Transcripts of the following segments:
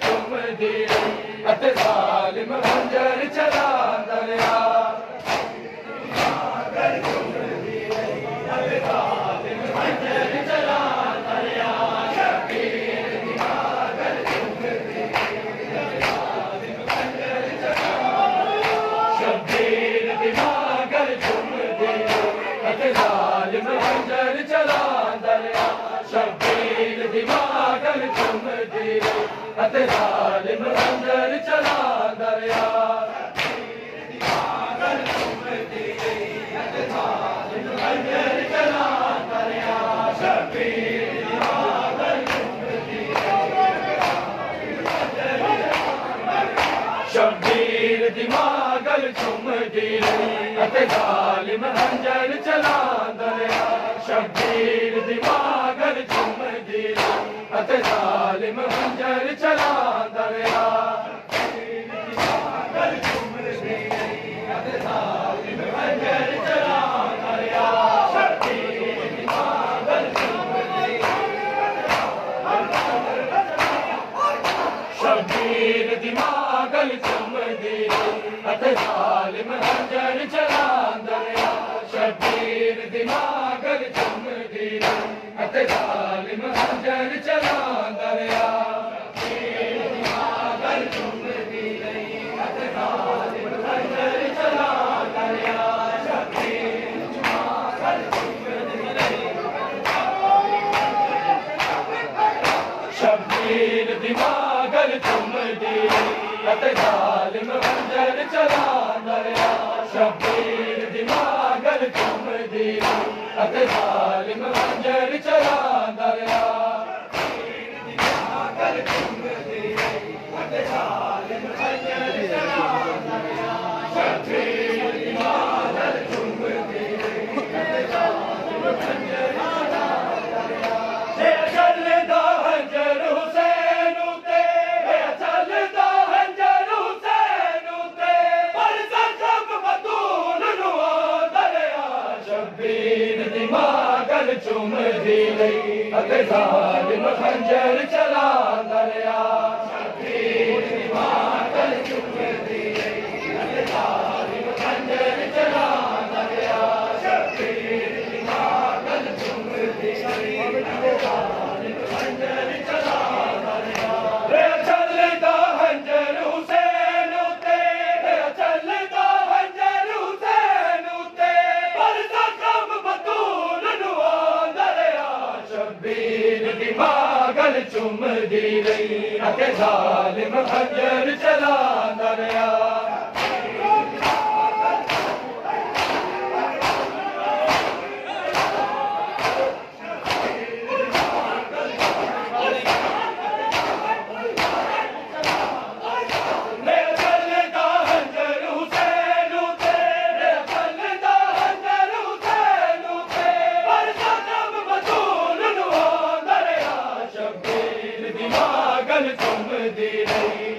चुमदी अते जालिम खंजर चला दरिया अते जालिम खंजर चला दरिया शब्बीर दिमागल चुमदी अते जालिम खंजर चला दरिया शब्बीर दिमागल चुमदी अते जालिम खंजर चला दरिया शब्बीर दिमागल चुमदी अते जालिम खंजर चला दरिया शब्बीर दिमागल चुमदी अते जालिम खंजर चला दरिया शब्बीर दिमागल चुमदी अते जालिम खंजर चला दरिया शब्बीर दिमागल चुमदी अते जालिम खंजर चला दरिया चुमदी अते जालिम खंजर चला दरिया शब्बीर दिमागल चुमदी अते जालिम खंजर चला दरिया शब्बीर दिमागल चुमदी अते जालिम खंजर चला दरिया रे चलदा खंजर हुसैन उते रे चलदा खंजर हुसैन उते पर जख्म बतूल शब्बीर दिमागल चुमदी अते जालिम खंजर चला दरिया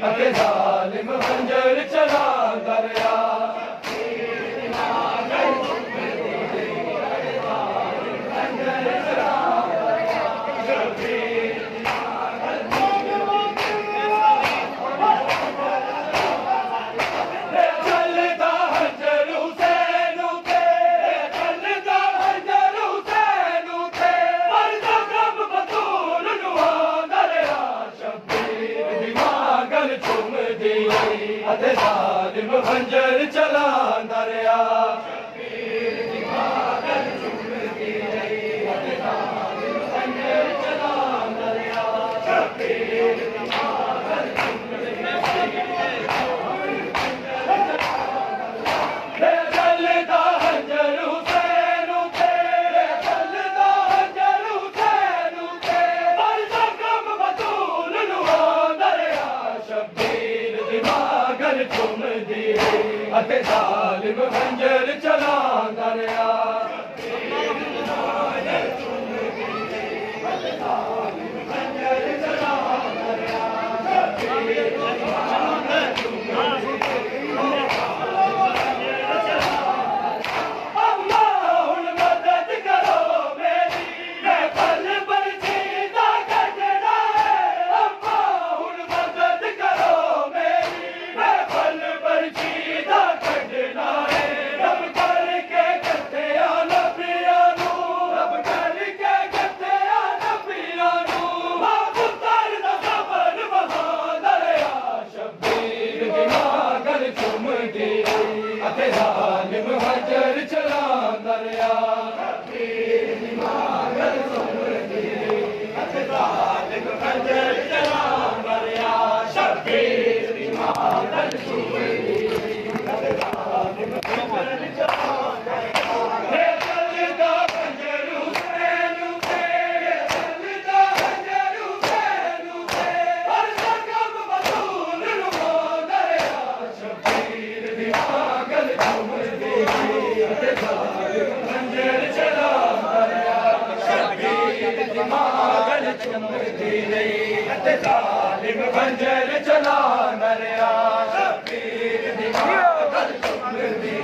अते जालिम खंजर चला दरिया अते जालिम खंजर चला दरिया अते जालिम खंजर चला दरिया ते जालिम खंजर चलांदा रहा शब्बीर दी मांगल चुमदी ते जालिम खंजर चलांदा रहा शब्बीर दी मांगल चुमदी ते जालिम खंजर चलांदा रहा हे चलदा खंजर हुसैन ते चलदा खंजर हुसैन ते हर जगह बतूल लुमांदा रहा शब्बीर दी मांगल चुमदी ते जालिम खंजर चलांदा रहा शब्बीर दी मांगल चुमदी ते जालिम खंजर चलांदा रहा शब्बीर दी मांगल चुमदी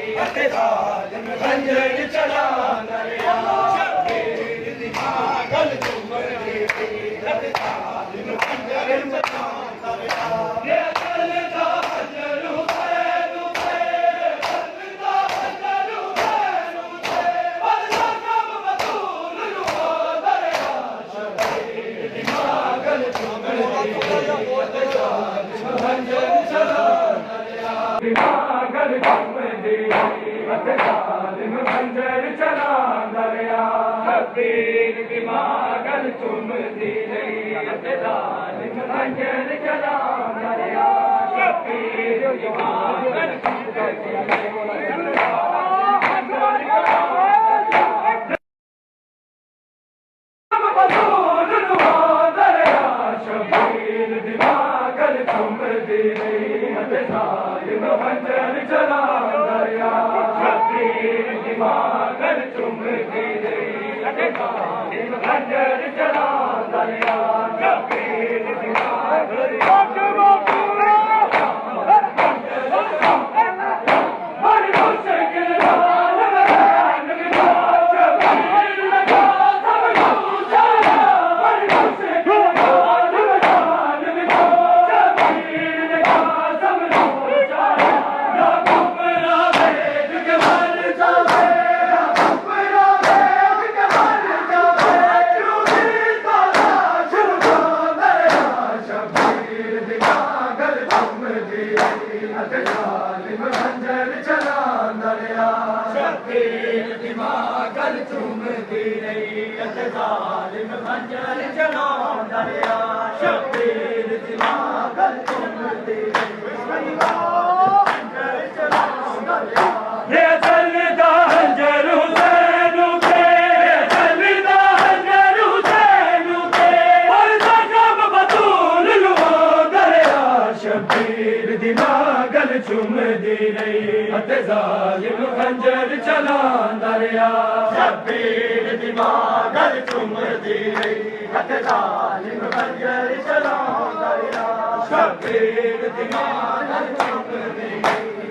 जालिम खंजर चलांदा रहा शब्बीर दी मांगल चुमदी ते जालिम खंजर चलांदा रहा ये चलदा खंजर हुसैन ते चलदा खंजर हुसैन ते हर जगह बतूल लुमांदा रहा शब्बीर दी मांगल चुमदी ते जालिम खंजर चलांदा रहा मांगल चुमदी ते जालिम खंजर चलांदा रहा शब्बीर दी मांगल चुमदी ते जालिम खंजर चलांदा रहा शब्बीर दी मांगल चुमदी बतूल लुमांदा रहा शब्बीर दी मांगल चुमदी ते जालिम खंजर चलांदा रहा शब्बीर दी मांगल चुमदी ते जालिम खंजर चलांदा रहा शब्बीर दी मांगल बड़ी मुश्किल नाल मैदान विच शब्बीर लगा सब गुजारा बड़ी मुश्किल नाल मैदान विच शब्बीर लगा सब गुजारा ना कुबरा देख के मर जावे ना कुबरा देख के मर जावे चूड़ी ताला छुड़ांदा रहा शब्बीर दी मांगल चुमदी ते जालिम खंजर चलांदा रहा शब्बीर दी मांगल चुमदी ते जालिम खंजर चलांदा रहा शब्बीर दी मांगल चुमदी खंजर चलांदा रहा ये चलदा खंजर हुसैन ते चलदा खंजर हुसैन ते हर जगह बतूल लुमांदा रहा शब्बीर दी मांगल चुमदी ते जालिम खंजर चलांदा रहा शब्बीर दी मांगल चुमदी ते जालिम खंजर चलांदा रहा शब्बीर दी मांगल चुमदी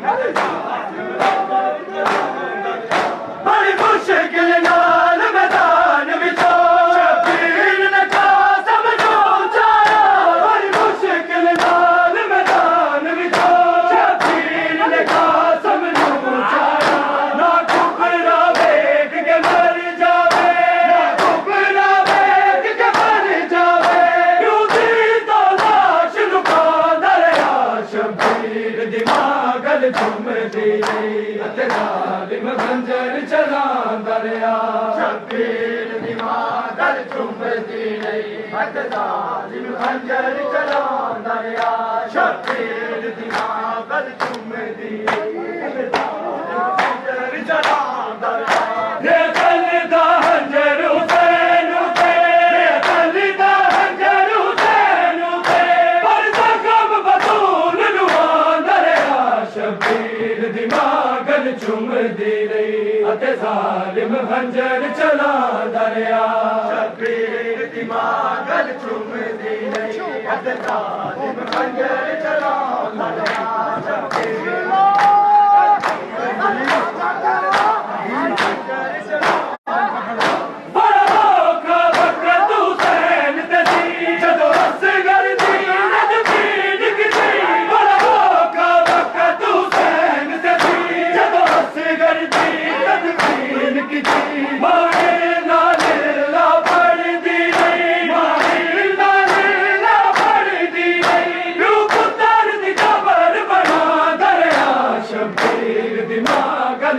ते जालिम खंजर चलांदा रहा बड़ी मुश्किल नाल मैदान विच शब्बीर ने कासम गुजारा बड़ी मुश्किल नाल मैदान विच शब्बीर ने कासम गुजारा ना कुबरा देख के मर जावे ना कुबरा देख के मर जावे चूड़ी ताला लुकांदा रहा शब्बीर दी मांगल चुमदी ते जालिम खंजर चलांदा रहा शब्बीर दी मांगल चुमदी ते जालिम खंजर चलांदा रहा शब्बीर दी मांगल चुमदी ते जालिम खंजर चलांदा रहा ये चलदा खंजर हुसैन ते चलदा खंजर हुसैन ते हर जगह बतूल लुमांदा रहा शब्बीर दी मांगल चुमदी ते जालिम खंजर चलांदा रहा शब्बीर मां गल चुमदी नहीं अत जालिम खंजर चलांदा रहा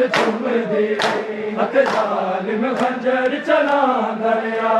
चुमदी हथ जालिम खंजर चलांदा रहा